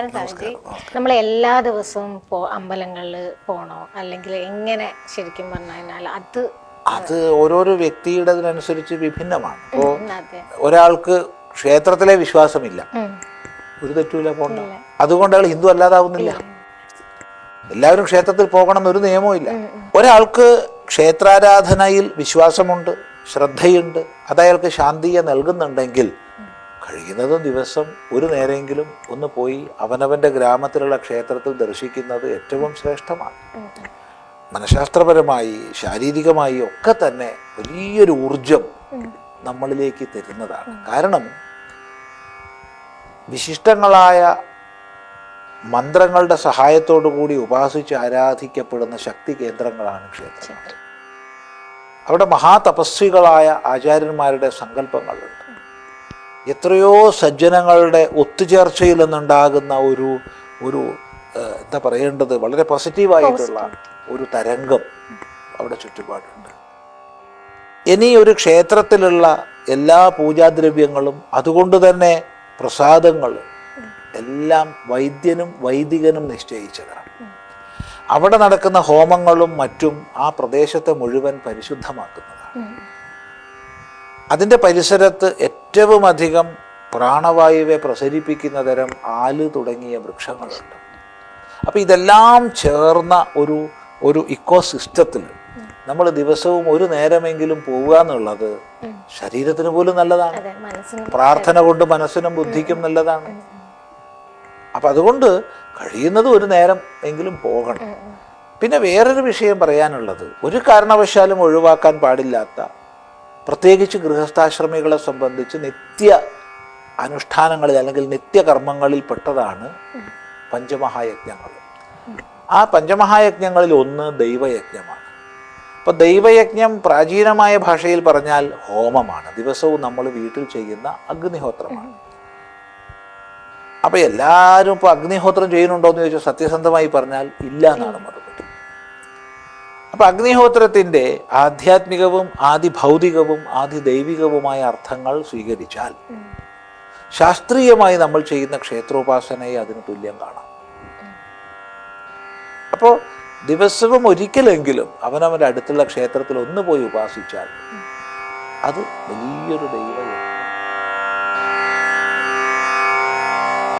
നമസ്കാരം സ്വാമിജി. നമ്മൾ എല്ലാ ദിവസവും അമ്പലങ്ങളിൽ പോണോ, അല്ലെങ്കിൽ എങ്ങനെ ശരിക്കും പറഞ്ഞു കഴിഞ്ഞാൽ അത് ഓരോരോ വ്യക്തിയുടേതിനനുസരിച്ച് വിഭിന്നമാണ്. ഇപ്പോൾ ഒരാൾക്ക് ക്ഷേത്രത്തിലെ വിശ്വാസമില്ല, ഒരു തെറ്റുമില്ല, പോണ്ട. അതുകൊണ്ട് അയാൾ ഹിന്ദു അല്ലാതാവുന്നില്ല. എല്ലാവരും ക്ഷേത്രത്തിൽ പോകണം എന്നൊരു നിയമവും ഇല്ല. ഒരാൾക്ക് ക്ഷേത്രാരാധനയിൽ വിശ്വാസമുണ്ട്, ശ്രദ്ധയുണ്ട്, അത് അയാൾക്ക് ശാന്തിയെ നൽകുന്നുണ്ടെങ്കിൽ കഴിയുന്നതും ദിവസം ഒരു നേരമെങ്കിലും ഒന്ന് പോയി അവനവൻ്റെ ഗ്രാമത്തിലുള്ള ക്ഷേത്രത്തിൽ ദർശിക്കുന്നത് ഏറ്റവും ശ്രേഷ്ഠമാണ്. മനഃശാസ്ത്രപരമായി ശാരീരികമായി ഒക്കെ തന്നെ വലിയൊരു ഊർജം നമ്മളിലേക്ക് തരുന്നതാണ്. കാരണം വിശിഷ്ടങ്ങളായ മന്ത്രങ്ങളുടെ സഹായത്തോടു കൂടി ഉപാസിച്ച് ആരാധിക്കപ്പെടുന്ന ശക്തി കേന്ദ്രങ്ങളാണ് ക്ഷേത്രങ്ങൾ. അവിടെ മഹാതപസ്വികളായ ആചാര്യന്മാരുടെ സങ്കല്പങ്ങളുണ്ട്. എത്രയോ സജ്ജനങ്ങളുടെ ഒത്തുചേർച്ചയിൽ നിന്നുണ്ടാകുന്ന ഒരു എന്താ പറയേണ്ടത്, വളരെ പോസിറ്റീവായിട്ടുള്ള ഒരു തരംഗം അവിടെ ചുറ്റുപാടുണ്ട്. ഇനി ഒരു ക്ഷേത്രത്തിലുള്ള എല്ലാ പൂജാദ്രവ്യങ്ങളും, അതുകൊണ്ട് തന്നെ പ്രസാദങ്ങൾ എല്ലാം വൈദ്യനും വൈദികനും നിശ്ചയിച്ചതാണ്. അവിടെ നടക്കുന്ന ഹോമങ്ങളും മറ്റും ആ പ്രദേശത്തെ മുഴുവൻ പരിശുദ്ധമാക്കുന്നതാണ്. അതിൻ്റെ പരിസരത്ത് ഏറ്റവും അധികം പ്രാണവായുവെ പ്രസരിപ്പിക്കുന്ന തരം ആല് തുടങ്ങിയ വൃക്ഷങ്ങളുണ്ട്. അപ്പോൾ ഇതെല്ലാം ചേർന്ന ഒരു ഇക്കോസിസ്റ്റത്തിൽ നമ്മൾ ദിവസവും ഒരു നേരമെങ്കിലും പോവുക എന്നുള്ളത് ശരീരത്തിന് പോലും നല്ലതാണ്. പ്രാർത്ഥന കൊണ്ട് മനസ്സിനും ബുദ്ധിക്കും നല്ലതാണ്. അപ്പം അതുകൊണ്ട് കഴിയുന്നത് ഒരു നേരം എങ്കിലും പോകണം. പിന്നെ വേറൊരു വിഷയം പറയാനുള്ളത്, ഒരു കാരണവശാലും ഒഴിവാക്കാൻ പാടില്ലാത്ത, പ്രത്യേകിച്ച് ഗൃഹസ്ഥാശ്രമികളെ സംബന്ധിച്ച് നിത്യ അനുഷ്ഠാനങ്ങളിൽ അല്ലെങ്കിൽ നിത്യകർമ്മങ്ങളിൽ പെട്ടതാണ് പഞ്ചമഹായജ്ഞങ്ങൾ. ആ പഞ്ചമഹായജ്ഞങ്ങളിൽ ഒന്ന് ദൈവയജ്ഞമാണ്. അപ്പോൾ ദൈവയജ്ഞം പ്രാചീനമായ ഭാഷയിൽ പറഞ്ഞാൽ ഹോമമാണ്. ദിവസവും നമ്മൾ വീട്ടിൽ ചെയ്യുന്ന അഗ്നിഹോത്രമാണ്. അപ്പോൾ എല്ലാവരും ഇപ്പോൾ അഗ്നിഹോത്രം ചെയ്യുന്നുണ്ടോ എന്ന് ചോദിച്ചാൽ സത്യസന്ധമായി പറഞ്ഞാൽ ഇല്ല എന്നാണ് മറുപടി. അപ്പം അഗ്നിഹോത്രത്തിൻ്റെ ആധ്യാത്മികവും ആദിഭൗതികവും ആദിദൈവികവുമായ അർത്ഥങ്ങൾ സ്വീകരിച്ചാൽ ശാസ്ത്രീയമായി നമ്മൾ ചെയ്യുന്ന ക്ഷേത്രോപാസനയെ അതിന് തുല്യം കാണാം. അപ്പോൾ ദിവസവും ഒരിക്കലെങ്കിലും അവനവൻ്റെ അടുത്തുള്ള ക്ഷേത്രത്തിൽ ഒന്ന് പോയി ഉപാസിച്ചാൽ അത് വലിയൊരു ദൈവ